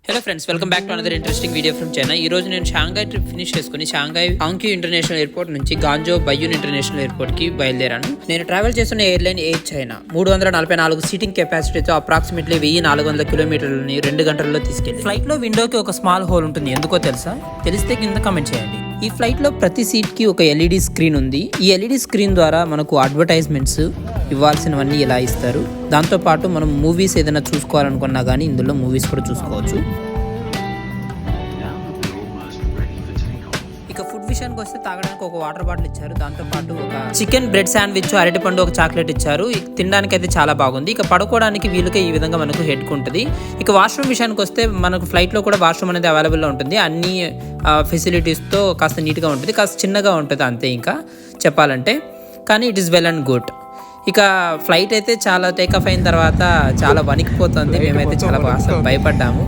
Hello friends, welcome back to another interesting video from China. ఈ రోజు నేను Shanghai trip finish చేసుకుని Shanghai ఆంగ్క్యూ international airport నుంచి గాంజో బయ్యూన్ international airport కి బయలుదేరాను. నేను ట్రావెల్ చేస్తున్న ఎయిర్లైన్ ఎయిర్ చైనా 344 సీటింగ్ కెపాసిటీతో అప్రాక్సిమేట్లీ 1400 కిలోమీటర్లని 2 గంటల్లో తీసుకెళ్ళి. ఫ్లైట్ లో విండోకి ఒక స్మాల్ హోల్ ఉంటుంది. ఎందుకో తెలుసా? తెలిస్తే కింద కామెంట్ చేయండి. ఈ ఫ్లైట్ లో ప్రతి సీట్ కి ఒక ఎల్ఈడి స్క్రీన్ ఉంది. ఈ ఎల్ఈడి స్క్రీన్ ద్వారా మనకు అడ్వర్టైజ్మెంట్స్ ఇవ్వాల్సినవన్నీ ఇలా ఇస్తారు. దాంతోపాటు మనం మూవీస్ ఏదైనా చూసుకోవాలనుకున్నా కానీ ఇందులో మూవీస్ కూడా చూసుకోవచ్చు. ఇక ఫుడ్ విషయానికి వస్తే తాగడానికి ఒక వాటర్ బాటిల్ ఇచ్చారు. దాంతోపాటు ఒక చికెన్ బ్రెడ్ శాండ్విచ్, అరటిపండు, ఒక చాక్లెట్ ఇచ్చారు. తినడానికి అయితే చాలా బాగుంది. ఇక పడుకోవడానికి వీలుగా ఈ విధంగా మనకు హెడ్ ఉంటుంది. ఇక వాష్రూమ్ విషయానికి వస్తే మనకు ఫ్లైట్లో కూడా వాష్రూమ్ అనేది అవైలబుల్లో ఉంటుంది. అన్ని ఫెసిలిటీస్తో కాస్త నీట్గా ఉంటుంది, కాస్త చిన్నగా ఉంటుంది అంతే ఇంకా చెప్పాలంటే. కానీ it is well and good. ఇక ఫ్లైట్ అయితే చాలా టేక్ ఆఫ్ అయిన తర్వాత చాలా వణికిపోతుంది. మేమైతే చాలా భయపడ్డాము.